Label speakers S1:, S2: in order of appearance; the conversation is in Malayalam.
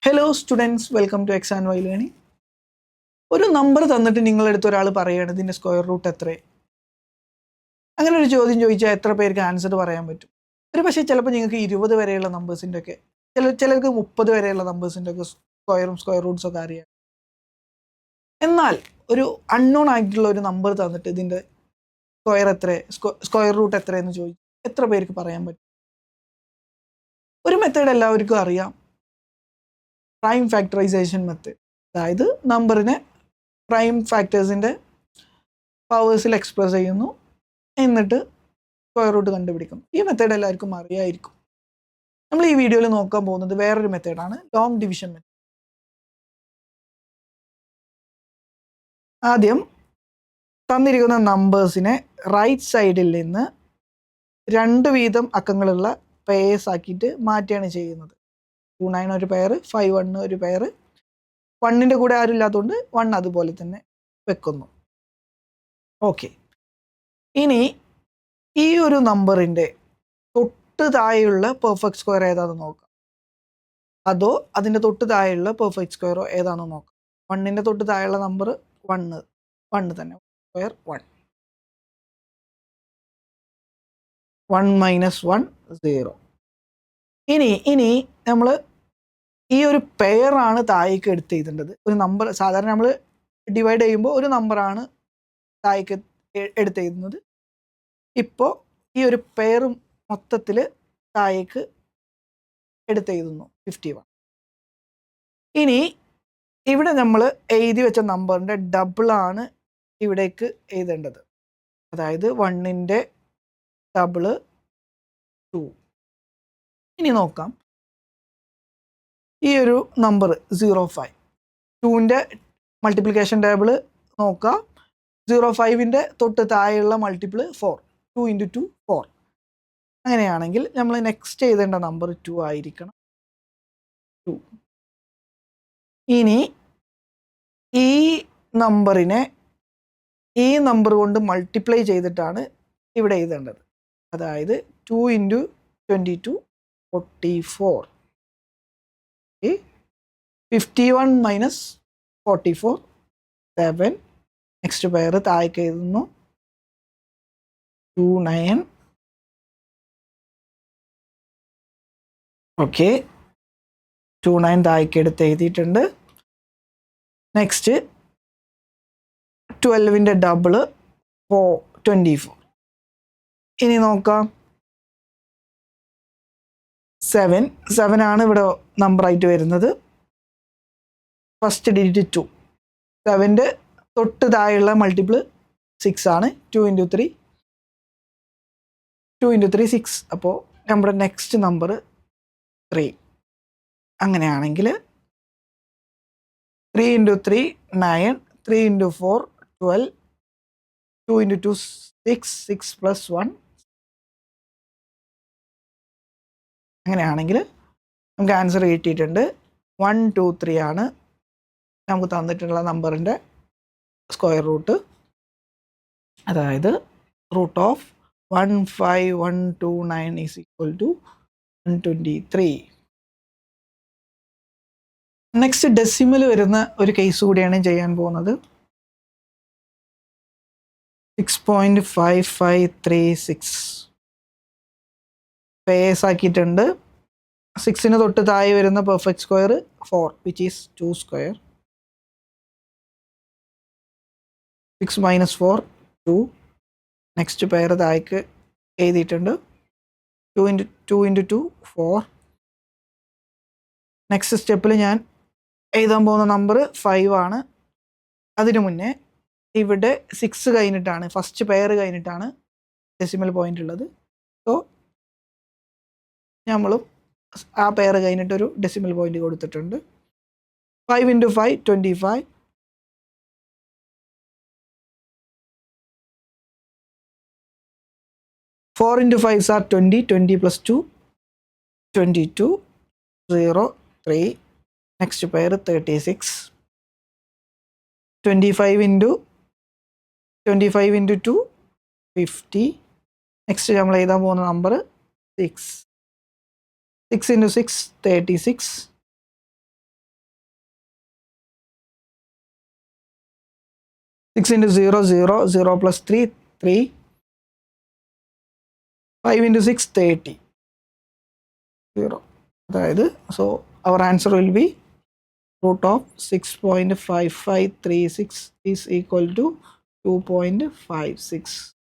S1: Hello students, welcome to X and Y learning. ഒരു നമ്പർ തന്നിട്ട് നിങ്ങളെടുത്ത് ഒരാൾ പറയുകയാണ് ഇതിൻ്റെ സ്ക്വയർ റൂട്ട് എത്ര. അങ്ങനെ ഒരു ചോദ്യം ചോദിച്ചാൽ എത്ര പേർക്ക് ആൻസർ പറയാൻ പറ്റും? ഒരു പക്ഷേ ചിലപ്പോൾ നിങ്ങൾക്ക് 20 വരെയുള്ള നമ്പേഴ്സിൻ്റെ ഒക്കെ, ചിലർക്ക് 30 വരെയുള്ള നമ്പേഴ്സിൻ്റെ ഒക്കെ സ്ക്വയർ റൂട്ട്സ് ഒക്കെ അറിയാം. എന്നാൽ ഒരു അൺനോൺ ആയിട്ടുള്ള ഒരു നമ്പർ തന്നിട്ട് ഇതിൻ്റെ സ്ക്വയർ റൂട്ട് എത്ര എന്ന് ചോദിച്ചു എത്ര പേർക്ക് പറയാൻ പറ്റും? ഒരു മെത്തേഡ് എല്ലാവർക്കും അറിയാം, പ്രൈം ഫാക്ടറൈസേഷൻ മെത്തേഡ്. അതായത് നമ്പറിനെ പ്രൈം ഫാക്ടേഴ്സിൻ്റെ പവേഴ്സിൽ എക്സ്പ്രസ് ചെയ്യുന്നു, എന്നിട്ട് സ്ക്വയർ റൂട്ട് കണ്ടുപിടിക്കും. ഈ മെത്തേഡ് എല്ലാവർക്കും അറിയായിരിക്കും. നമ്മൾ ഈ വീഡിയോയിൽ നോക്കാൻ പോകുന്നത് വേറൊരു മെത്തേഡാണ്, ലോങ് ഡിവിഷൻ മെത്തേഡ്. ആദ്യം തന്നിരിക്കുന്ന നമ്പേഴ്സിനെ റൈറ്റ് സൈഡിൽ നിന്ന് 2 വീതം അക്കങ്ങളുള്ള പെയേഴ്സ് ആക്കിയിട്ട് മാറ്റുകയാണ് ചെയ്യുന്നത്. 29 ഒരു പെയർ, 51 ഒരു പെയർ. 1ൻ്റെ കൂടെ ആരും ഇല്ലാത്തതുകൊണ്ട് 1 അതുപോലെ തന്നെ വെക്കുന്നു. ഓക്കെ, ഇനി ഈ ഒരു നമ്പറിൻ്റെ തൊട്ട് താഴെയുള്ള പെർഫെക്റ്റ് സ്ക്വയർ ഏതാണെന്ന് നോക്കാം, അതോ അതിൻ്റെ തൊട്ട് താഴെയുള്ള പെർഫെക്റ്റ് സ്ക്വയറോ ഏതാണെന്ന് നോക്കാം. 1ൻ്റെ തൊട്ട് താഴെയുള്ള നമ്പർ 1 തന്നെ, സ്ക്വയർ 1. 1 - 1 0. ഇനി നമ്മൾ ഈ ഒരു പെയറാണ് താഴേക്ക് എടുത്ത് എഴുതേണ്ടത്. ഒരു നമ്പർ സാധാരണ നമ്മൾ ഡിവൈഡ് ചെയ്യുമ്പോൾ ഒരു നമ്പറാണ് താഴേക്ക് എടുത്ത് എഴുതുന്നത്. ഇപ്പോൾ ഈ ഒരു പെയർ മൊത്തത്തിൽ താഴേക്ക് എടുത്ത് എഴുതുന്നു 51. ഇനി ഇവിടെ നമ്മൾ എഴുതി വെച്ച നമ്പറിൻ്റെ ഡബിളാണ് ഇവിടേക്ക് എഴുതേണ്ടത്. അതായത് 1ൻ്റെ ഡബിള് 2. ഇനി നോക്കാം, ഈ ഒരു നമ്പർ 05, 2ൻ്റെ മൾട്ടിപ്ലിക്കേഷൻ ടേബിൾ നോക്കാം. 05ൻ്റെ തൊട്ട് താഴെയുള്ള മൾട്ടിപ്പിൾ 4, 2 × 2 4. അങ്ങനെയാണെങ്കിൽ നമ്മൾ നെക്സ്റ്റ് എഴുതേണ്ട നമ്പർ 2 ആയിരിക്കണം. 2. ഇനി ഈ നമ്പറിനെ ഈ നമ്പർ കൊണ്ട് മൾട്ടിപ്ലൈ ചെയ്തിട്ടാണ് ഇവിടെ എഴുതേണ്ടത്. അതായത് 2 × 22 44. 51 - 44 7. നെക്സ്റ്റ് പെയർ താഴേക്ക് എഴുതുന്നു 29. ഓക്കെ, 29 താഴേക്ക് എടുത്ത് എഴുതിയിട്ടുണ്ട്. നെക്സ്റ്റ് 12ൻ്റെ ഡബിള് 24. ഇനി നോക്കാം, 7 ആണ് ഇവിടെ നമ്പറായിട്ട് വരുന്നത്. First digit 2. 7ൻ്റെ തൊട്ട് താഴെയുള്ള മൾട്ടിപ്പിൾ 6 ആണ്. 2 × 3 6. അപ്പോൾ നമ്മുടെ നെക്സ്റ്റ് നമ്പർ 3. അങ്ങനെയാണെങ്കിൽ 3 × 3 9, 3 × 4 12, 2 × 2 6, 6 + 1. അങ്ങനെയാണെങ്കിൽ നമുക്ക് ആൻസർ കിട്ടിയിട്ടുണ്ട്. 1 2 3 ആണ് നമുക്ക് തന്നിട്ടുള്ള നമ്പറിൻ്റെ സ്ക്വയർ റൂട്ട്. അതായത് റൂട്ട് ഓഫ് 15129 = 123. നെക്സ്റ്റ് ഡെസിമൽ വരുന്ന ഒരു കേസ് കൂടിയാണ് ചെയ്യാൻ പോകുന്നത്. 6.5536 പേസ് ആക്കിയിട്ടുണ്ട്. 6ന് തൊട്ട് താഴെ വരുന്ന perfect square 4, which is 2 square. 6 - 4 2. Next pair താഴേക്ക് എഴുതിയിട്ടുണ്ട്. 2 × 2 4. നെക്സ്റ്റ് സ്റ്റെപ്പിൽ ഞാൻ എഴുതാൻ പോകുന്ന നമ്പർ 5 ആണ്. അതിനു മുന്നേ ഇവിടെ 6 കഴിഞ്ഞിട്ടാണ്, ഫസ്റ്റ് പെയർ കഴിഞ്ഞിട്ടാണ് ഡെസിമൽ പോയിന്റ് ഉള്ളത്. സോ നമ്മളും ആ പെയർ കഴിഞ്ഞിട്ടൊരു ഡെസിമൽ പോയിന്റ് കൊടുത്തിട്ടുണ്ട്. 5 × 5 25. 4 × 5 are 20. 20 + 2 22. 0 3. Next pair 36. 25 × 2 50. നെക്സ്റ്റ് നമ്മൾ എഴുതാൻ പോകുന്ന number 6. 6 × 6 36. 6 into 0, 0, 0 plus 3, 3, 5 into 6, 30, 0. So our answer will be root of 6.5536 is equal to 2.56.